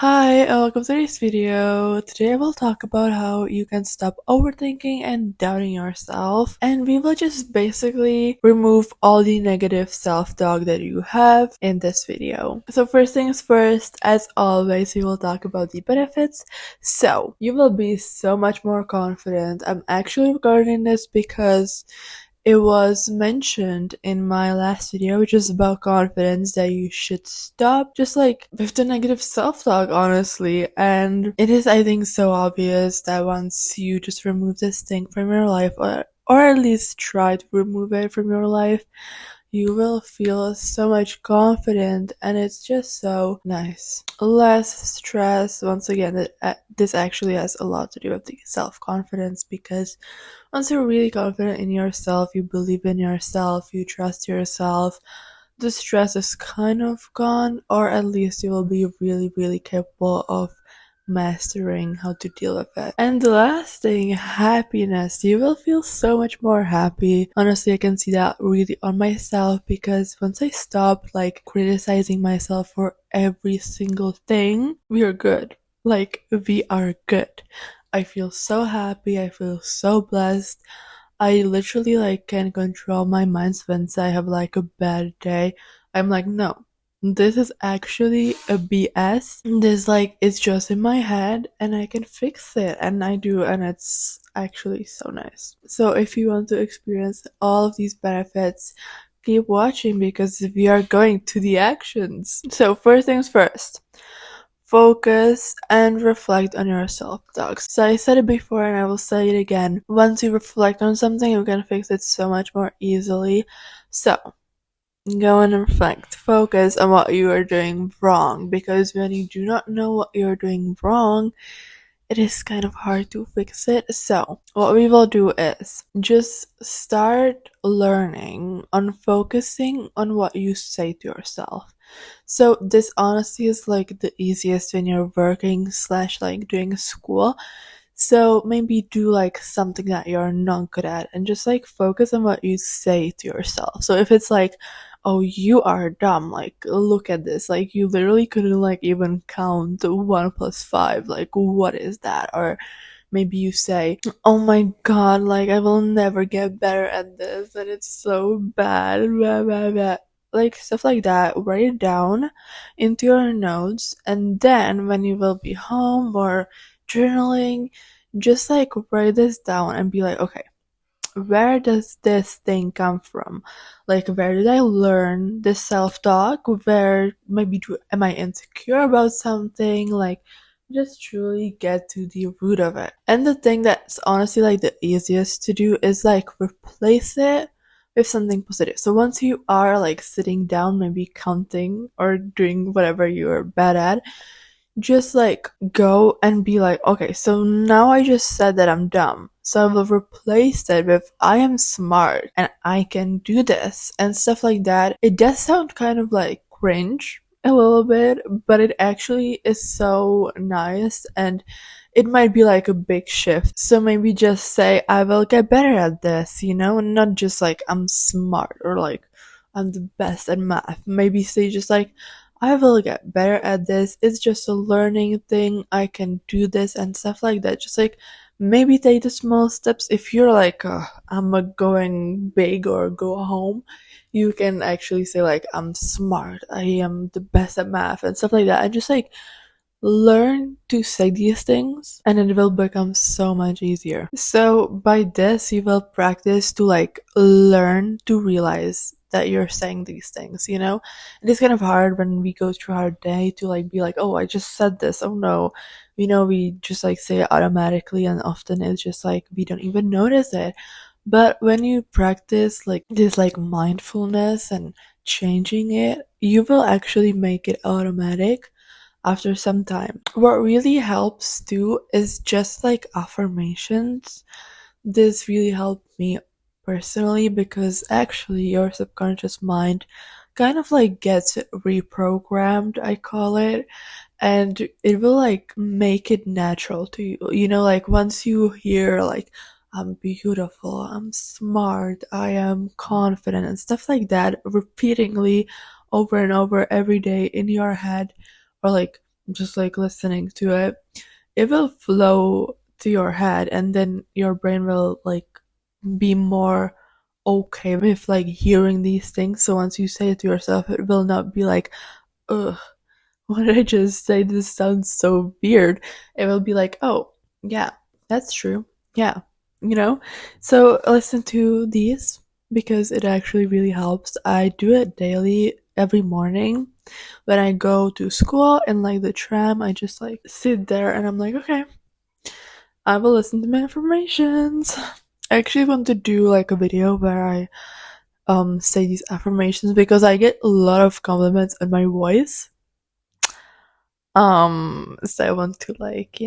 Hi, welcome to today's video. Today I will talk about how you can stop overthinking and doubting yourself, and we will just basically remove all the negative self-talk that you have in this video. So first things first, as always, we will talk about the benefits. So you will be so much more confident. I'm actually recording this because it was mentioned in my last video, which is about confidence, that you should stop just like with the negative self-talk, honestly. And it is, I think, so obvious that once you just remove this thing from your life, or at least try to remove it from your life, you will feel so much confident, and it's just so nice. Less stress. Once again, this actually has a lot to do with the self-confidence, because once you're really confident in yourself, you believe in yourself, you trust yourself, the stress is kind of gone, or at least you will be really, really capable of mastering how to deal with it. And the last thing, happiness. You will feel so much more happy. Honestly, I can see that really on myself, because once I stop like criticizing myself for every single thing, we are good. Like, we are good. I feel so happy, I feel so blessed. I literally like can control my mind once I have like a bad day. I'm like, no, this is actually a BS. This like it's just in my head and I can fix it, and I do, and it's actually so nice. So if you want to experience all of these benefits, keep watching, because we are going to the actions. So first things first, focus and reflect on your self-talk. So I said it before and I will say it again. Once you reflect on something, you can fix it so much more easily. So go and reflect. Focus on what you are doing wrong, because when you do not know what you're doing wrong, it is kind of hard to fix it. So, what we will do is just start learning on focusing on what you say to yourself. So, this honestly is like the easiest when you're working slash like doing school. So, maybe do like something that you're not good at and just like focus on what you say to yourself. So, if it's like, oh, you are dumb, like look at this, like you literally couldn't like even count 1 plus 5, like what is that? Or maybe you say, oh my god, like I will never get better at this and it's so bad, blah, blah, blah. Like stuff like that, write it down into your notes, and then when you will be home or journaling, just like write this down and be like, okay, where does this thing come from? Like, where did I learn this self-talk? Where maybe am I insecure about something? Like, just truly get to the root of it. And the thing that's honestly like the easiest to do is like replace it with something positive. So once you are like sitting down, maybe counting or doing whatever you're bad at, just like go and be like, okay, so now I just said that I'm dumb. So I will replace it with I am smart and I can do this and stuff like that. It does sound kind of like cringe a little bit, but it actually is so nice, and it might be like a big shift. So maybe just say I will get better at this, and not just like I'm smart or like I'm the best at math. Maybe say just like I will get better at this. It's just a learning thing. I can do this and stuff like that. Just like maybe take the small steps. If you're like, I'm going big or go home, you can actually say like, I'm smart. I am the best at math and stuff like that. And just like learn to say these things, and it will become so much easier. So by this, you will practice to like learn to realize that you're saying these things. It is kind of hard when we go through our day to like be like, oh, I just said this, oh no. We just like say it automatically, and often it's just like we don't even notice it. But when you practice like this like mindfulness and changing it, you will actually make it automatic after some time. What really helps too is just like affirmations. This really helped me personally, because actually your subconscious mind kind of like gets reprogrammed, I call it, and it will like make it natural to you. Like once you hear like I'm beautiful, I'm smart, I am confident and stuff like that repeatedly over and over every day in your head, or like just like listening to it, it will flow to your head, and then your brain will like be more okay with like hearing these things. So once you say it to yourself, it will not be like, ugh, what did I just say? This sounds so weird. It will be like, oh, yeah, that's true. Yeah, you know? So listen to these because it actually really helps. I do it daily every morning when I go to school and like the tram. I just like sit there and I'm like, okay, I will listen to my affirmations. I actually want to do like a video where I say these affirmations because I get a lot of compliments on my voice. So I want to like,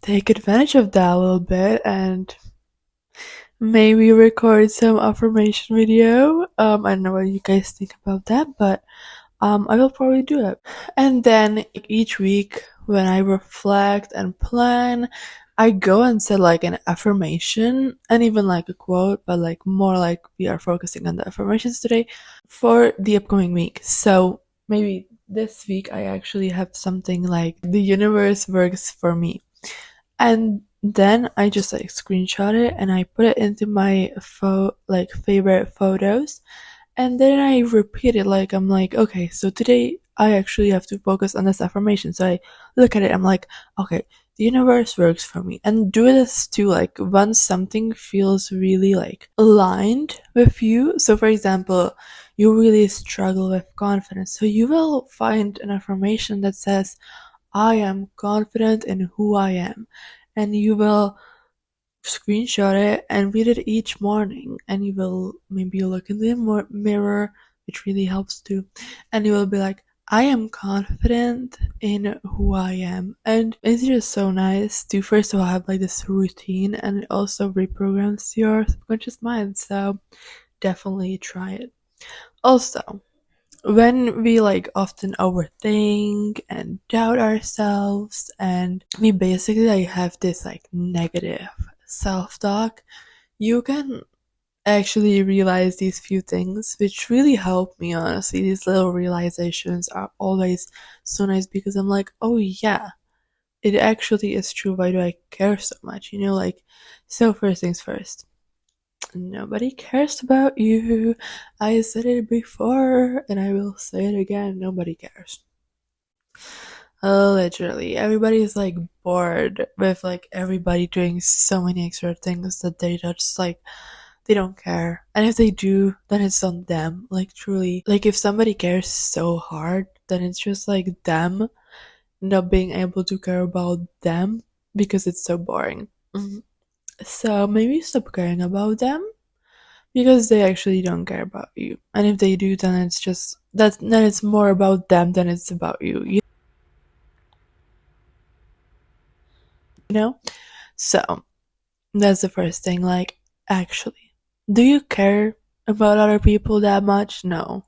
take advantage of that a little bit and maybe record some affirmation video. I don't know what you guys think about that, but I will probably do it. And then each week when I reflect and plan, I go and set like an affirmation and even like a quote, but like more like we are focusing on the affirmations today for the upcoming week. So maybe this week I actually have something like the universe works for me. And then I just like screenshot it and I put it into my favorite photos, and then I repeat it like I'm like, okay, so today I actually have to focus on this affirmation. So I look at it, I'm like, okay, the universe works for me. And do this too, like once something feels really like aligned with you. So for example, you really struggle with confidence. So you will find an affirmation that says, I am confident in who I am. And you will screenshot it and read it each morning, and you will maybe look in the mirror, which really helps too, and you will be like, I am confident in who I am. And it's just so nice to first of all have like this routine, and it also reprograms your subconscious mind. So definitely try it. Also, when we like often overthink and doubt ourselves, and we basically like have this like negative self-talk, you can actually realize these few things, which really help me. Honestly, these little realizations are always so nice because I'm like, oh yeah, it actually is true. Why do I care so much, like, so first things first, nobody cares about you. I said it before and I will say it again, nobody cares. Literally, everybody's like bored with like everybody doing so many extra things that they just like, they don't care. And if they do, then it's on them. Like truly, like if somebody cares so hard, then it's just like them not being able to care about them because it's so boring. Mhm. So maybe stop caring about them because they actually don't care about you. And if they do, then it's just then it's more about them than it's about you. You know? So that's the first thing. Like, actually, do you care about other people that much? No.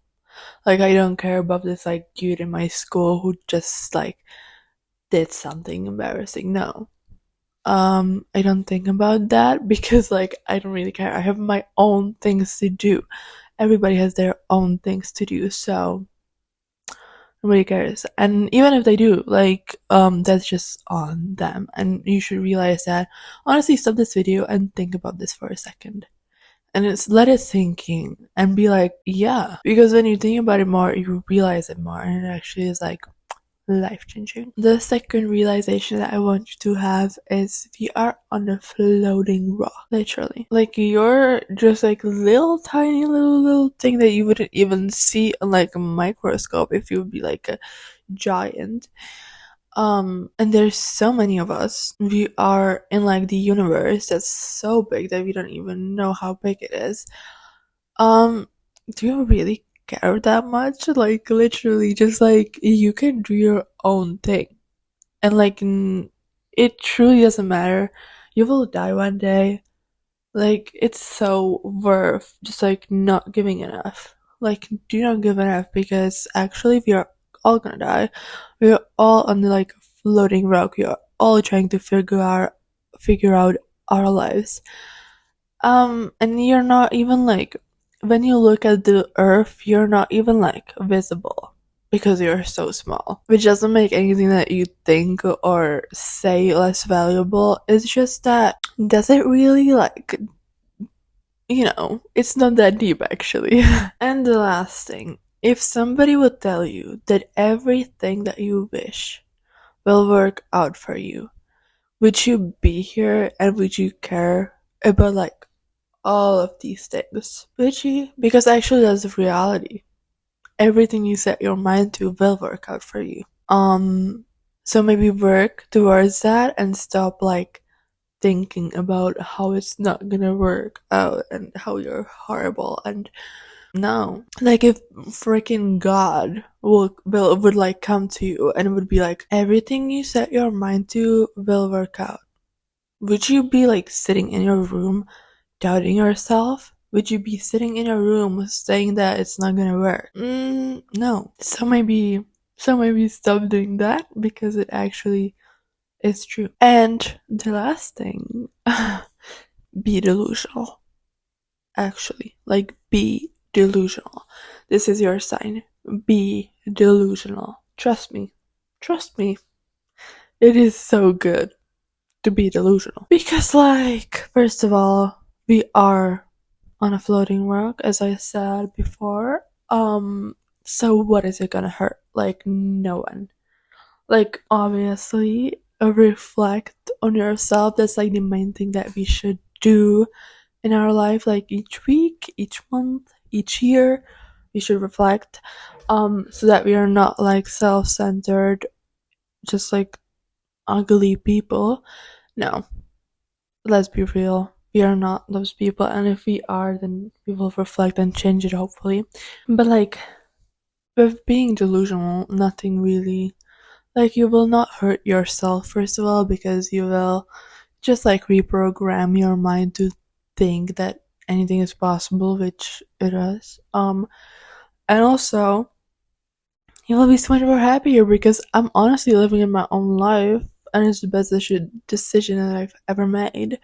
Like, I don't care about this like dude in my school who just like did something embarrassing. No. I don't think about that because like I don't really care. I have my own things to do. Everybody has their own things to do, so nobody cares. And even if they do, like, that's just on them. And you should realize that. Honestly, stop this video and think about this for a second. And it's let it sink in and be like, yeah. Because when you think about it more, you realize it more, and it actually is like life changing. The second realization that I want you to have is we are on a floating rock, literally. Like you're just like little tiny little thing that you wouldn't even see on like a microscope if you would be like a giant. And there's so many of us. We are in like the universe that's so big that we don't even know how big it is. Do you really care that much? Like literally just like you can do your own thing. And like it truly doesn't matter. You will die one day. Like it's so worth just like not giving enough. Like do not give enough because actually we are all gonna die. We are all on the like floating rock. We are all trying to figure out our lives. And you're not even like, when you look at the earth, you're not even like visible because you're so small. Which doesn't make anything that you think or say less valuable. It's just that, does it really, like, it's not that deep actually. And the last thing, if somebody would tell you that everything that you wish will work out for you, would you be here and would you care about, like, all of these things? Would you? Because actually that's reality. Everything you set your mind to will work out for you. So maybe work towards that and stop, like, thinking about how it's not gonna work out and how you're horrible. And no, like, if freaking God would like come to you and would be like, everything you set your mind to will work out, would you be, like, sitting in your room doubting yourself? Would you be sitting in your room saying that it's not gonna work? No. So maybe stop doing that, because it actually is true. And the last thing, be delusional. Actually, like, be delusional. This is your sign. Be delusional. Trust me. Trust me. It is so good to be delusional. Because, like, first of all, we are on a floating rock, as I said before. So what is it gonna hurt? Like, no one. Like, obviously, reflect on yourself. That's, like, the main thing that we should do in our life. Like, each week, each month, each year, we should reflect, so that we are not, like, self-centered, just, like, ugly people. No, let's be real. We are not those people, and if we are, then we will reflect and change it, hopefully. But, like, with being delusional, nothing really, like, you will not hurt yourself, first of all, because you will just, like, reprogram your mind to think that anything is possible, which it is. And also, you will be so much more happier, because I'm honestly living in my own life, and it's the best decision that I've ever made.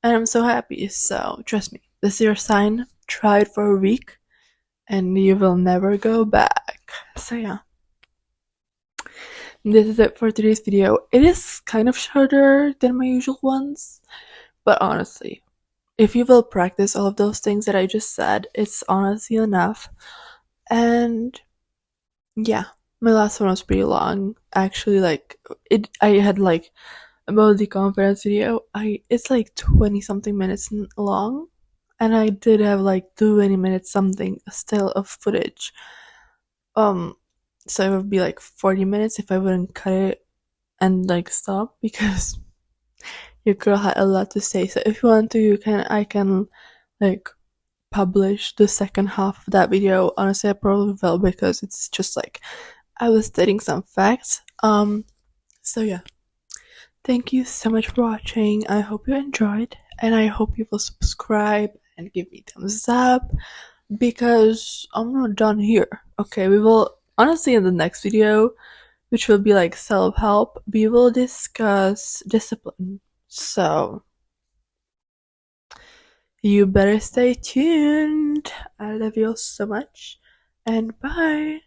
And I'm so happy. So trust me, this is your sign. Try it for a week, and you will never go back. So yeah, this is it for today's video. It is kind of shorter than my usual ones, but honestly, if you will practice all of those things that I just said, it's honestly enough. And yeah, my last one was pretty long. Actually, like, I had, like, about the confidence video. It's like 20 something minutes long, and I did have like 20 minutes something still of footage. So it would be like 40 minutes if I wouldn't cut it and, like, stop, because your girl had a lot to say. So if you want to, I can, like, publish the second half of that video. Honestly, I probably will, because it's just like I was stating some facts. So yeah. Thank you so much for watching. I hope you enjoyed, and I hope you will subscribe and give me thumbs up, because I'm not done here. Okay, we will, honestly, in the next video, which will be like self-help, we will discuss discipline. So you better stay tuned. I love you all so much, and bye.